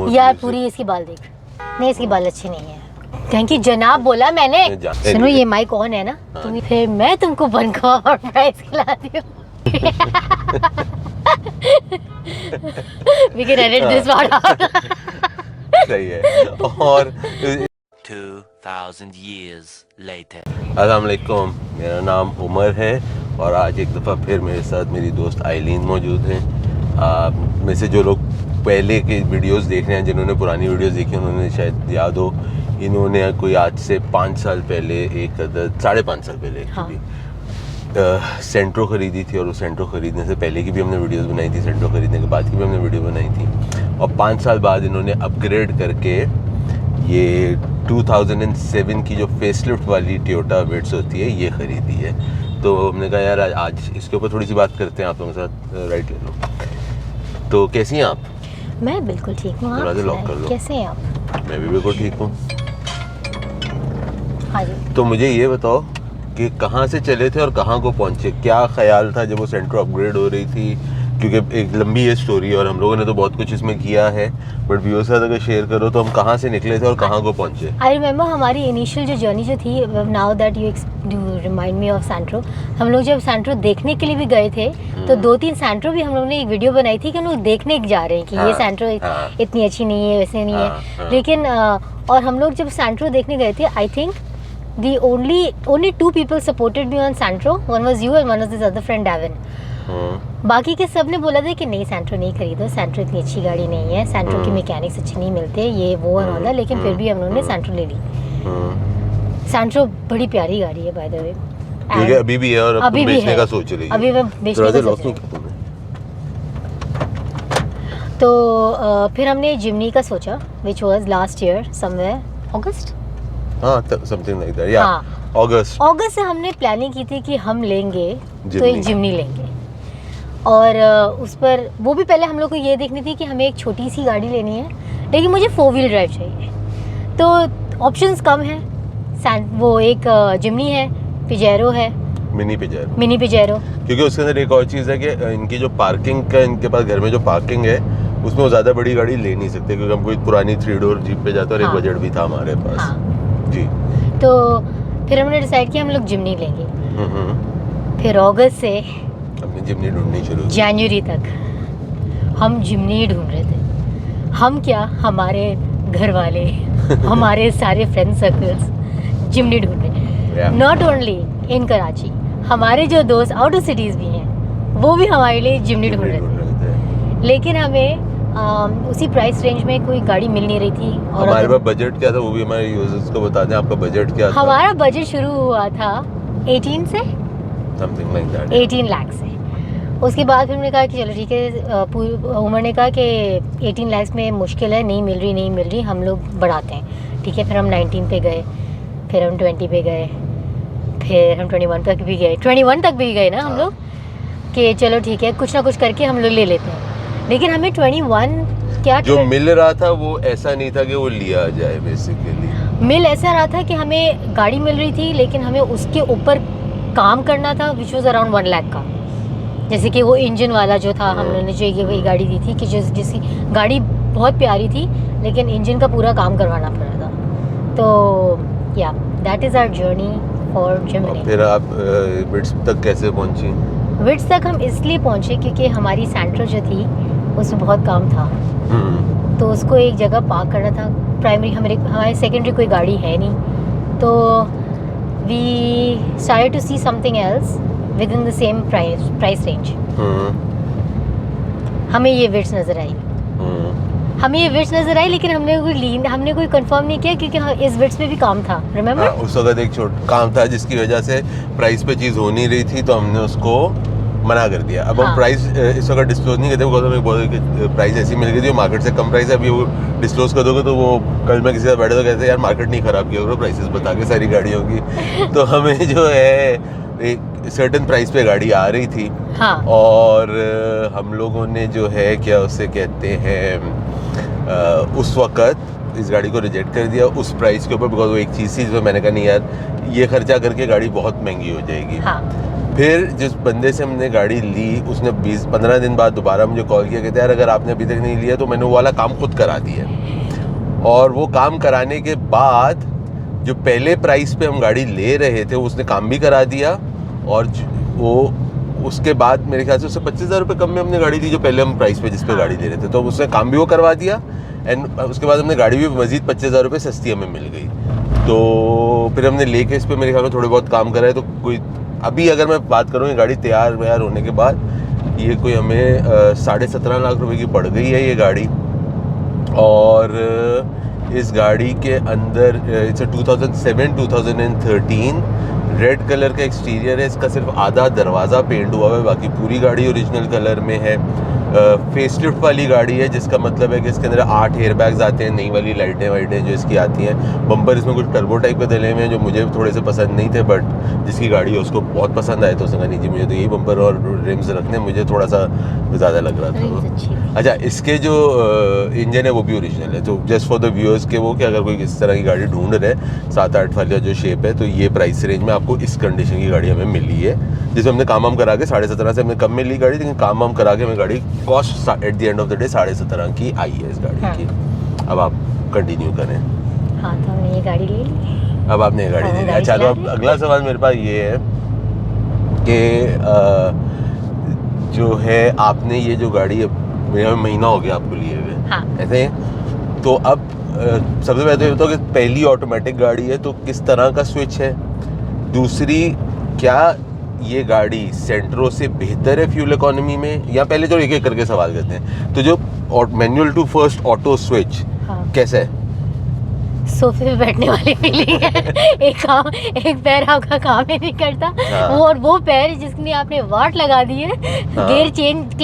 यार पूरी इसकी बाल देख, नहीं इसकी बाल अच्छी नहीं है। थैंक यू जनाब बोला मैंने। सुनो ये माइक ऑन है ना, तुम फिर मैं तुमको बनकर और प्राइस खिलाती हूँ। We can edit this part out. सही है। और 2000 years later. अस्सलाम वालेकुम, मेरा नाम उमर है और आज एक दफ़ा फिर मेरे साथ मेरी दोस्त आइलीन मौजूद हैं। में से जो लोग पहले के वीडियोस देख रहे हैं, जिन्होंने पुरानी वीडियोस देखी उन्होंने शायद याद हो, इन्होंने कोई आज से 5 साल पहले एक अदद 5.5 साल पहले सेंट्रो ख़रीदी थी। और उस सेंट्रो ख़रीदने से पहले की भी हमने वीडियोस बनाई थी, सेंट्रो ख़रीदने के बाद की भी हमने वीडियो बनाई थी। और 5 साल बाद इन्होंने अपग्रेड करके ये 2007 की जो फेसलिफ्ट वाली टोयोटा विट्स होती है ये ख़रीदी है। तो हमने कहा यार आज इसके ऊपर थोड़ी सी बात करते हैं आप लोगों के साथ। राइट ले लो। तो कैसी हैं आप? मैं बिल्कुल ठीक हूँ। दरवाज़ा लॉक कर लो। कैसे हैं आप? मैं भी बिल्कुल ठीक हूँ। हाँ जी। तो मुझे ये बताओ कि कहाँ से चले थे और कहाँ को पहुँचे, क्या ख्याल था जब वो सेंट्रो अपग्रेड हो रही थी? क्योंकि एक लंबी ये स्टोरी है और हम लोगों ने तो बहुत कुछ इसमें किया है, बट व्यूअर्स के साथ अगर शेयर करो तो हम कहाँ से निकले थे और कहाँ को पहुँचे? आई रिमेम्बर हमारी इनिशियल जो जर्नी जो थी, now that you remind me of Santro, हम लोग जब सेंट्रो देखने के लिए भी गए थे तो 2-3 सेंट्रो भी हम लोग ने एक वीडियो बनाई थी कि हम लोग देखने जा रहे हैं कि ये सेंट्रो इतनी अच्छी नहीं है, वैसे नहीं है। लेकिन और हम लोग जब सेंट्रो देखने गए थे, I think the only 2 people supported me on Santro. One was you and one was this other friend Davin. बाकी के सब ने बोला था कि नहीं सेंट्रो नहीं खरीदो, सेंट्रो इतनी अच्छी गाड़ी नहीं है, सेंट्रो के मैकेनिक्स अच्छे नहीं मिलते, ये वो और वाला। लेकिन फिर भी हम लोगों ने सेंट्रो ले ली। सेंट्रो बड़ी प्यारी गाड़ी है बाय द वे। ठीक है, अभी भी है और अभी बेचने का सोच रही है। अभी मैं बेचने का सोच रही हूँ। तो फिर हमने जिमनी का सोचा, which was last year somewhere August. हाँ, समथिंग लाइक दैट। या अगस्त से हमने प्लानिंग की थी कि हम लेंगे तो एक जिमनी लेंगे। और उस पर वो भी पहले हम लोग को ये देखनी थी कि हमें एक छोटी सी गाड़ी लेनी है, लेकिन मुझे 4 व्हील ड्राइव चाहिए। तो ऑप्शंस कम है, वो एक जिमनी है, पिजेरो है, मिनी पिजेरो। क्योंकि उसके अंदर एक और चीज़ है कि इनकी जो पार्किंग का, इनके पास घर में जो पार्किंग है उसमें वो ज़्यादा बड़ी गाड़ी ले नहीं सकते, क्योंकि हम कोई पुरानी 3 डोर जीप पे जाते और एक बजट भी था हमारे पास। जी। तो फिर हमने डिसाइड किया हम लोग जिमनी लेंगे। फिर अगस्त से हमने जिमनी ढूंढनी शुरू की। जनवरी तक हम जिमनी ढूंढ रहे थे। हम क्या, हमारे घर वाले हमारे सारे फ्रेंड सर्कल्स जिमनी ढूंढ रहे। नॉट ओनली इन कराची, हमारे जो दोस्त आउट ऑफ सिटीज़ भी हैं वो भी हमारे लिए जिमनी ढूंढ रहे थे। लेकिन हमें उसी प्राइस रेंज में कोई गाड़ी मिल नहीं रही थी। और हमारे पास बजट क्या था वो भी हमारे यूजर्स को बता दें। आपका बजट क्या था? हमारा बजट शुरू हुआ था 18 से, समथिंग लाइक दैट, 18 लाख से। उसके बाद फिर हमने कहा कि चलो ठीक है, उमर ने कहा कि 18 लाख में मुश्किल है, नहीं मिल रही, हम लोग बढ़ाते हैं। ठीक है, फिर हम 19 पे गए, फिर हम 20 पे गए, फिर हम 21 तक भी गए। 21 तक भी गए ना हम लोग, कि चलो ठीक है कुछ ना कुछ करके हम लोग ले लेते हैं। लेकिन हमें 21 क्या जो मिल रहा था वो ऐसा नहीं था कि वो लिया जाए। बेसिकली मिल ऐसा रहा था कि हमें गाड़ी मिल रही थी, लेकिन हमें उसके ऊपर काम करना था, विच वॉज अराउंड 1 लाख का। जैसे कि वो इंजन वाला जो था, हम लोगों ने जो ये गाड़ी दी थी कि जिसकी गाड़ी बहुत प्यारी थी, लेकिन इंजन का पूरा काम करवाना पड़ रहा था। तो yeah that is our journey for Jimny. फिर आप विट्स तक कैसे पहुंची? विट्स तक हम इसलिए पहुंचे क्योंकि हमारी सेंट्रो जो थी उसमें बहुत काम था। तो उसको एक जगह पार्क करना था। प्राइमरी हमारे सेकेंडरी कोई गाड़ी है नहीं, तो we started to see something else within the same price range. हमें ये विट्स नज़र आई, लेकिन हमने कोई कंफर्म नहीं किया क्योंकि इस विट्स में भी काम था। रिमेम्बर उस वक्त एक काम था जिसकी वजह से प्राइस पे चीज़ हो नहीं रही थी, तो हमने उसको मना कर दिया। अब हम प्राइस इस वक्त डिस्क्लोज नहीं करते, बिकॉज हमें बहुत प्राइस ऐसी मिल गई थी, मार्केट से कम प्राइस है। अभी वो डिस्क्लोज कर दोगे तो वो कल मैं किसी से बैठे तो कहते यार मार्केट नहीं ख़राब किया करो, प्राइसेस बता के सारी गाड़ियों की। तो हमें जो है एक सर्टेन प्राइस पे गाड़ी आ रही थी। और हम लोगों ने जो है क्या उसे कहते हैं उस वक़्त इस गाड़ी को रिजेक्ट कर दिया उस प्राइस के ऊपर, बिकॉज वो एक चीज़ थी जिसमें मैंने कहा नहीं यार ये खर्चा करके गाड़ी बहुत महंगी हो जाएगी। फिर जिस बंदे से हमने गाड़ी ली उसने 20-15 दिन बाद दोबारा मुझे कॉल किया, कहते यार अगर आपने अभी तक नहीं लिया तो मैंने वो वाला काम खुद करा दिया। और वो काम कराने के बाद जो पहले प्राइस पे हम गाड़ी ले रहे थे उसने काम भी करा दिया, और वो उसके बाद मेरे ख्याल से उससे 25,000 रुपये कम में हमने गाड़ी ली जो पहले हम प्राइस पे जिस पे गाड़ी ले रहे थे, तो उसने काम भी वो करवा दिया। एंड उसके बाद हमने गाड़ी भी मजीद 25,000 रुपये सस्ती हमें मिल गई। तो फिर हमने लेके इस पे मेरे ख्याल में थोड़े बहुत काम करा है। तो कोई अभी अगर मैं बात करूँ ये गाड़ी तैयार व्यार होने के बाद ये कोई हमें 17.5 लाख रुपए की पड़ गई है ये गाड़ी। और इस गाड़ी के अंदर इट्स 2007-2013 रेड कलर का एक्सटीरियर है। इसका सिर्फ आधा दरवाज़ा पेंट हुआ है, बाकी पूरी गाड़ी ओरिजिनल कलर में है। फेसलिफ्ट वाली गाड़ी है जिसका मतलब है कि इसके अंदर 8 एयर बैग्स आते हैं, नई वाली लाइटें वाइटें जो इसकी आती हैं। बम्पर इसमें कुछ टर्बो टाइप के डले हुए हैं जो मुझे थोड़े से पसंद नहीं थे, बट जिसकी गाड़ी है उसको बहुत पसंद आए तो उसने कहा नहीं जी मुझे तो यही बम्पर और रिम्स रखने, मुझे थोड़ा सा ज़्यादा लग रहा था। अच्छा, इसके जो इंजन है वो भी ओरिजिनल है। तो जस्ट फॉर द व्यूअर्स के वो कि अगर कोई इस तरह की गाड़ी ढूंढ रहे हैं 7-8 वाली जो शेप है, तो ये प्राइस रेंज में आपको इस कंडीशन की गाड़ी हमें मिली है, जिसमें हमने काम वाम करा के 17.5 से हमने कम में ली गाड़ी, लेकिन काम वाम करा के हमें गाड़ी cost at the end of the day 17.5 की आई है इस गाड़ी की। अब आप कंटिन्यू करें। हाँ, तो हमने ये गाड़ी ले ली। अब आपने ये गाड़ी ले ली। अच्छा, तो अब अगला सवाल मेरे पास ये है कि जो है आपने ये जो गाड़ी मेरा महीना हो गया आपको लिए हुए, हाँ। ऐसे तो अब सबसे पहले तो ये बताओ कि पहली ऑटोमेटिक गाड़ी है तो किस तरह का स्विच है, दूसरी क्या ये गाड़ी सेंट्रो से बेहतर है फ्यूल इकोनॉमी में, या पहले जो एक एक करके सवाल करते हैं। तो जो manual to first auto switch कैसा है? सोफे पे बैठने वाली फीलिंग है। एक पैर आपका काम ही नहीं करता। हाँ। और वो पैर जिसमें आपने वाट लगा दी है, हाँ। गियर चेंज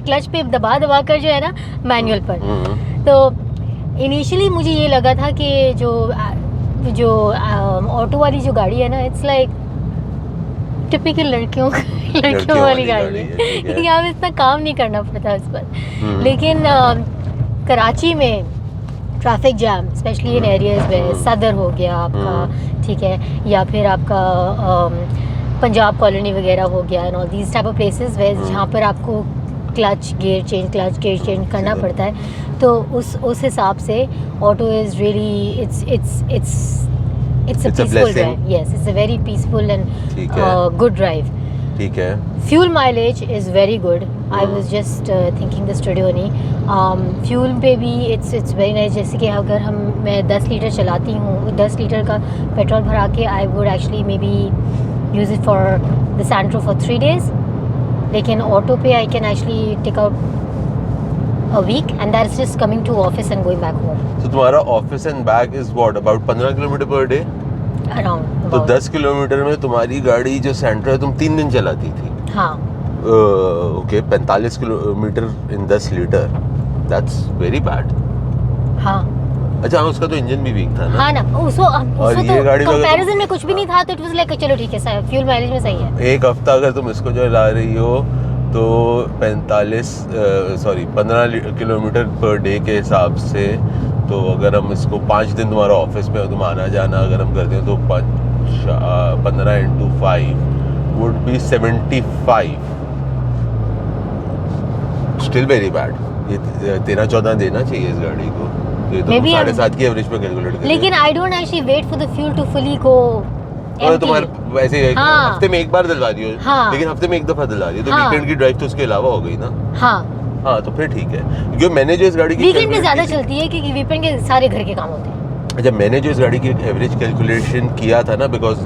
क्लच पे दबा कर जो है ना मैनुअल पर। तो इनिशियली मुझे ये लगा था कि जो ऑटो वाली जो गाड़ी है ना, इट्स लाइक टिपिकल लड़कियों वाली गाड़ी है। यहाँ पे इतना काम नहीं करना पड़ता उस पर। लेकिन कराची में traffic jam specially in areas में सदर हो गया आपका, ठीक है, या फिर आपका पंजाब कॉलोनी वगैरह हो गया, and all these type of places वे जहाँ पर आपको क्लच गियर चेंज करना पड़ता है, तो उस हिसाब से auto is really it's a peaceful drive. Yes, it's a very peaceful and good drive. ठीक है. Fuel mileage is very good. I was just thinking this today only. Fuel पे भी it's very nice. जैसे कि अगर मैं 10 litre चलाती हूँ, 10 लीटर का पेट्रोल भरा के I would actually maybe use it for the Santro for 3 days. लेकिन ऑटो पे I can actually take out a week, and that's just coming to office and going back home. So तुम्हारा office and back is what about 15 kilometre per day? Around. तो 10 kilometre में तुम्हारी गाड़ी जो सेंट्रो है तुम 3 दिन चलाती थी? हाँ. Okay, 45 kilometre in 10 litre, that's very bad. हाँ. अच्छा, उसका तो इंजन भी वीक था ना? हाँ ना, उसको ये गाड़ी कंपैरिजन में कुछ भी नहीं था, तो इट वाज लाइक चलो ठीक है, फ्यूल माइलेज में सही है। एक हफ्ता अगर तुम इसको जो ला रही हो तो 15 किलोमीटर पर डे के हिसाब से, तो अगर हम इसको 5 दिन तुम्हारा ऑफिस में तुम आना जाना अगर हम करते हैं तो 15 into 5 would be 75. Still very bad. ये 13-14 देना चाहिए इस गाड़ी को। ये तो 7.5 की एवरेज पे कैलकुलेट करें। लेकिन I don't actually wait for the fuel to fully go. और तुम्हारे वैसे हफ्ते में एक बार दिलवा दियो, लेकिन हफ्ते में एक दफा दिलवा दियो तो वीकेंड की ड्राइव तो उसके अलावा हो गई ना। हाँ, तो फिर ठीक है, क्योंकि मैंने जो इस गाड़ी की वीकेंड में ज्यादा चलती है क्योंकि वीकेंड के सारे घर के काम होते हैं। अच्छा, मैंने जो इस गाड़ी की एवरेज कैलकुलेशन किया था ना, because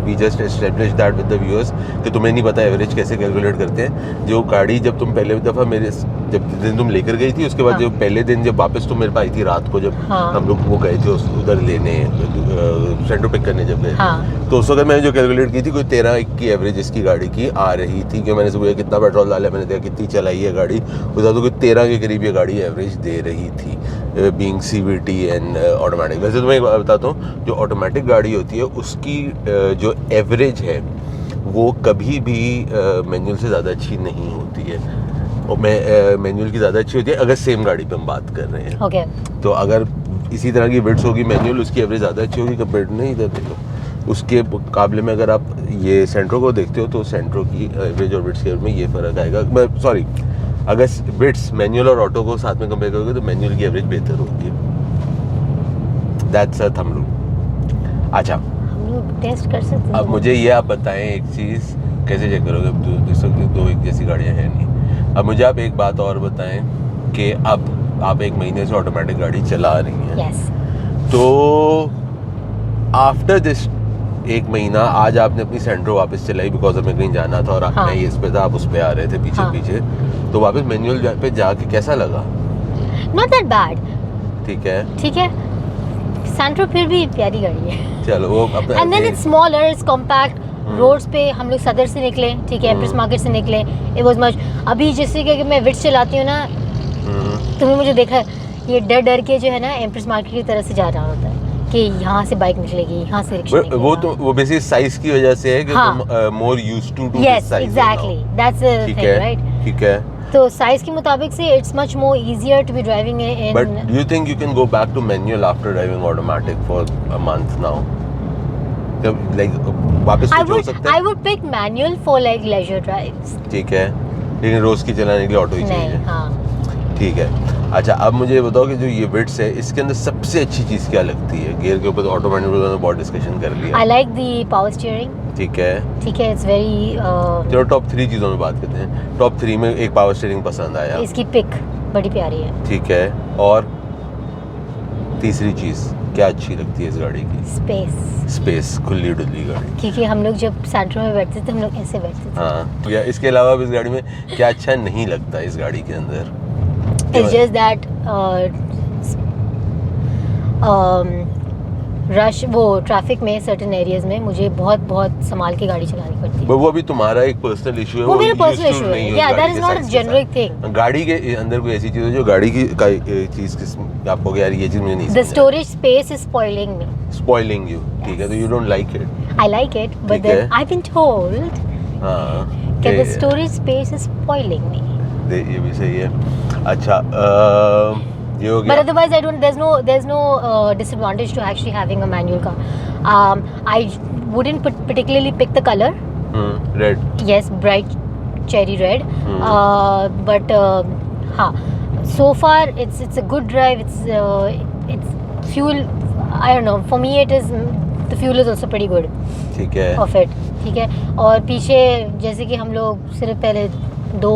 we just establish that with the viewers कि तुम्हें नहीं पता एवरेज कैसे कैलकुलेट करते हैं। जो गाड़ी जब तुम पहले दफ़ा जब दिन तुम लेकर गई थी, उसके बाद जो पहले दिन जब वापस तुम मेरे पास आई थी रात को, जब हम लोग वो गए थे उधर लेने सेंट्रो पिक करने जब गए थे, तो उस वक्त मैंने जो कैलकुलेट की थी कोई 13 की एवरेज इसकी गाड़ी की आ रही थी, क्योंकि मैंने सुबह कितना पेट्रोल डाला, मैंने देखा कितनी चलाई है गाड़ी, उस तो कोई 13 के करीब ये गाड़ी एवरेज दे रही थी, बीइंग CVT एंड ऑटोमेटिक। वैसे तो मैं एक बात बताता हूँ, जो ऑटोमेटिक गाड़ी होती है उसकी जो एवरेज है वो कभी भी मैनुअल से ज़्यादा अच्छी नहीं होती है, और मैनुअल की ज़्यादा अच्छी होती है अगर सेम गाड़ी पे हम बात कर रहे हैं। तो अगर इसी तरह की विड्थ होगी मैनुअल, उसकी एवरेज ज़्यादा अच्छी होगी कंपेयर टू नहीं, इधर देखो उसके मुकाबले में अगर आप ये सेंट्रो को देखते हो तो सेंट्रो की एवरेज और बिट्स के में ये फ़र्क आएगा। सॉरी, अगर बिट्स मैनुअल और ऑटो को साथ में कंपेयर करोगे तो मैनुअल की एवरेज बेहतर होती है। That's a thumb rule. अच्छा, हम लोग टेस्ट कर सकते हैं। अब मुझे ये आप बताएं एक चीज़, कैसे चेक करोगे? अब दो एक जैसी गाड़ियाँ हैं नहीं। अब मुझे आप एक बात और बताएं कि अब आप 1 महीने से ऑटोमेटिक गाड़ी चला रही हैं। यस। तो आफ्टर दिस 1 महीना आज आपने अपनी सेंट्रो वापस चलाई बिकॉज हमें कहीं जाना था और हाँ। मैं इस पे था, आप उस पे आ रहे थे पीछे हाँ। पीछे, तो वापस मैनुअल पे जाके कैसा लगा? Not that bad. ठीक है, ठीक है, सेंट्रो फिर भी प्यारी गाड़ी है। चलो वो अपना and then it's smaller, it's compact. Roads पे हम लोग सदर से निकले, ठीक है, एम्प्रेस मार्केट से निकले, इट वाज मच। अभी जैसे कि मैं विट्स चलाती हूँ ना, तुम्हें मुझे देखा ये डर डर के जो है ना एम्प्रेस मार्केट की तरफ से जा रहा होता है कि यहाँ से बाइक निकलेगी, यहाँ से रिक्शा निकलेगा। वो तो वो बेसिकली साइज की वजह से है कि हाँ। तुम more used to this yes, size. Exactly, that's the ठीक थिंग, है, राइट? ठीक है। तो साइज के मुताबिक से it's much more easier to be driving in. But do you think you can go back to manual after driving automatic for a month now? Like वापस I कुछ हो would सकता I है? would pick manual for like leisure drives. ठीक है, लेकिन रोज की चलाने के लिए ऑटो ही नहीं, चाहिए। हाँ। ठीक है। अच्छा, अब मुझे ये बताओ कि जो ये विट्स है इसके अंदर सबसे अच्छी चीज़ क्या लगती है? गियर के ऊपर तो ऑटोमेटिक में बहुत डिस्कशन कर लिया। I like the power steering. ठीक है, ठीक है, इट्स वेरी चलो टॉप 3 चीज़ों में बात करते हैं। टॉप 3 में एक पावर स्टीयरिंग पसंद आया। इसकी पिक बड़ी प्यारी है। ठीक है, और तीसरी चीज़ क्या अच्छी लगती है इस गाड़ी की? स्पेस। स्पेस, खुली डुली गाड़ी। क्योंकि हम लोग जब सेंट्रो में बैठते थे हम लोग ऐसे बैठते थे। हाँ, या इसके अलावा भी इस गाड़ी में क्या अच्छा नहीं लगता इस गाड़ी के अंदर? It's just that रश, वो ट्रैफिक में सर्टेन एरियाज में मुझे बहुत बहुत संभाल के गाड़ी चलानी पड़ती है। वो अभी तुम्हारा एक पर्सनल इशू है। वो मेरा used पर्सनल to इशू नहीं है। हो या इस दैट गाड़ी इज के नॉट अ size के जेनरिक साथ। थिंग। गाड़ी के अंदर कोई ऐसी चीज़ है जो गाड़ी की चीज़ आपको कहो यार ये चीज़ मुझे नहीं द समझ storage space is spoiling me. Spoiling you. ठीक है, तो you don't like it. I like it, but ठीक है। देन आई बीन टोल्ड हाँ, that the storage space is spoiling me. ये भी सही है। अच्छा, ये हो But गया। otherwise, there's no disadvantage to actually having a manual car. I wouldn't particularly pick the color. Red. Yes, bright cherry red. But हाँ, so far it's a good drive. It's fuel. I don't know. For me, the fuel is also pretty good ठीक है। of it. ठीक है, और पीछे जैसे कि हम लोग सिर्फ पहले 2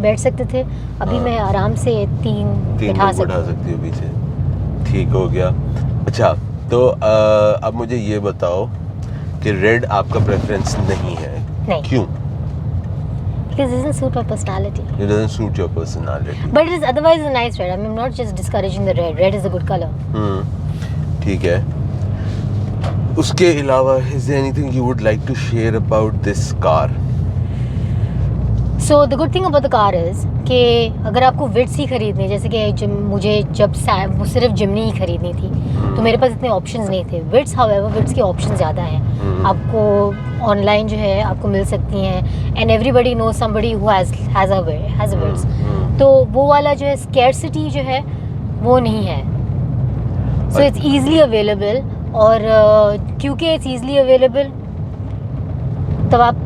बैठ सकते थे, अभी हाँ। मैं आराम से 3 बिठा लोग बैठा सकती हो पीछे। ठीक हो गया। अच्छा, तो अब मुझे ये बताओ कि रेड आपका प्रेफरेंस नहीं है। नहीं। क्यों? Because it doesn't suit my personality. It doesn't suit your personality. But it is otherwise a nice red. I mean, I'm not just discouraging the red. Red is a good color. ठीक है। उसके अलावा is there anything you would like to share about this car? So the good thing about the car is कि अगर आपको wits ही खरीदनी, जैसे कि मुझे जब सिर्फ जिमनी ही खरीदनी थी तो मेरे पास इतने ऑप्शंस नहीं थे। विट्स हाउएवर विट्स के ऑप्शन ज़्यादा हैं। आपको ऑनलाइन जो है आपको मिल सकती हैं, and everybody know somebody who has a Vitz. तो वो वाला जो है स्कैर्सिटी जो है वो नहीं है। सो इट्स ईजिली अवेलेबल, और क्योंकि इट्स ईजिली अवेलेबल तब आप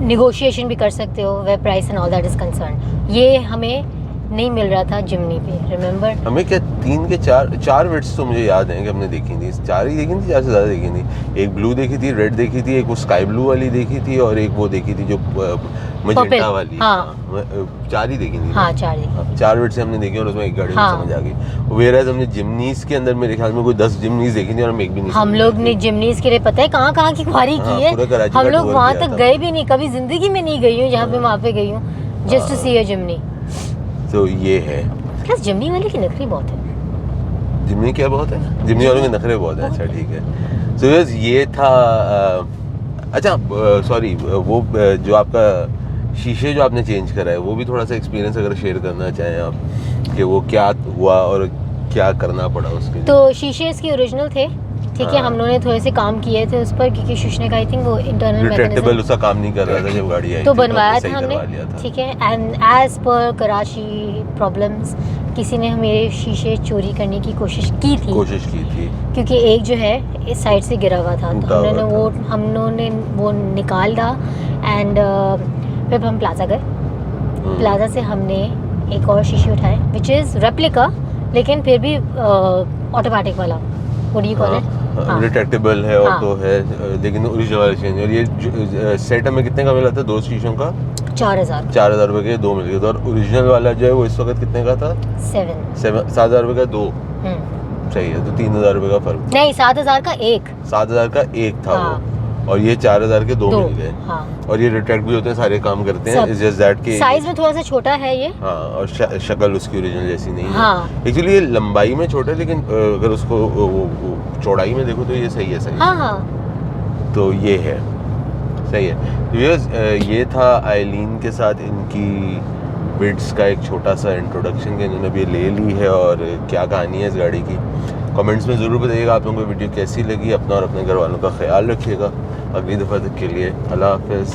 निगोशिएशन भी कर सकते हो वे price and all that is concern. ये हमें नहीं मिल रहा था जिमनी पे, रिमेंबर? हमें क्या 3 के 4 विट्स तो मुझे याद है कि हमने देखी थी। 4 ही देखी थी, 4 से ज़्यादा देखी थी। एक ब्लू देखी थी, रेड देखी थी, एक वो स्काई ब्लू वाली देखी थी, और एक वो देखी थी जो मजेंटा वाली। हाँ। 4 ही देखी थी। हाँ, 4 देखी। 4 विट्स हमने देखी और उसमें एक गाड़ी में हाँ। समझ आ गई। वेराज हमने जिमनीज के अंदर मेरे ख्याल में कोई 10 जिमनीज देखी थी और हम एक भी नहीं हम समझ लोग रहे ने थे। जिमनीज के लिए पता है कहाँ कहाँ की ख्वारी हाँ, की है। पूरा कराची हम का लोग टूर वहाँ किया तक था। गए भी नहीं, कभी जिंदगी में नहीं गई हूँ जहाँ पे वहाँ पे गई हूँ, जस्ट टू सी अ जिमनी। तो ये है। प्लस जिमनी वाले की नखरी बहुत है। जिमनी क्या बहुत है? जिमनी वालों के नखरे बहुत हैं। अच्छा, ठीक है। सो यस, ये था। अच्छा, सॉरी, वो जो आपका शीशे जो आपने चेंज करा है वो भी थोड़ा सा एक्सपीरियंस अगर शेयर करना चाहें आप, कि वो क्या हुआ और क्या करना पड़ा उसके लिए। तो शीशे इसके ओरिजिनल थे, ठीक है। हाँ। हम लोगों ने थोड़े से काम किए थे उस पर, क्योंकि शुष्ने का आई थिंक वो इंटरनल रिट्रैक्टेबल मैकेनिज्म उसका काम नहीं कर रहा था जब गाड़ी आई तो थी, बनवाया सही था हमने, करवा लिया था। ठीक है। And as per Karachi problems किसी ने मेरे शीशे चोरी करने की कोशिश की थी, क्योंकि एक जो है इस साइड से गिरा हुआ था, तो हमने वो निकाल दा एंड फिर हम प्लाजा गए। प्लाजा से हमने एक और शीशे उठाए विच इज़ रेप्लिका, लेकिन फिर भी ऑटोमेटिक वाला, what do you call it, retractable है और तो है, लेकिन ओरिजिनल वाला चेंज। और ये सेट हमें कितने का मिला था? 2 शीशों का 4,000 रुपए के 2 मिल गए। और ओरिजिनल वाला जो है वो इस वक्त कितने का था? 7,000 रुपए का 2। सही है, तो 3,000 रुपए का फर्क नहीं, 7,000 का एक, 7,000 का एक था वो, और ये 4,000 के 2 मिल गए। और ये रिट्रैक्ट भी होते हैं, सारे काम करते हैं, इट्स जस्ट दैट के साइज में थोड़ा सा छोटा है ये। हाँ, और शक्ल उसकी ओरिजिनल जैसी नहीं है। एक्चुअली ये लंबाई में छोटा है, लेकिन अगर उसको चौड़ाई में देखो तो ये सही है, सही। हाँ। तो ये है, सही है। तो ये था आइलीन के साथ इनकी बिट्स का एक छोटा सा इंट्रोडक्शन, के इन्होंने भी ले ली है और क्या कहानी है इस गाड़ी की। कमेंट्स में ज़रूर बताइएगा आप लोगों को वीडियो कैसी लगी। अपना और अपने घर वालों का ख्याल रखिएगा। अगली दफ़ा तक के लिए अल्लाह हाफ़िज़।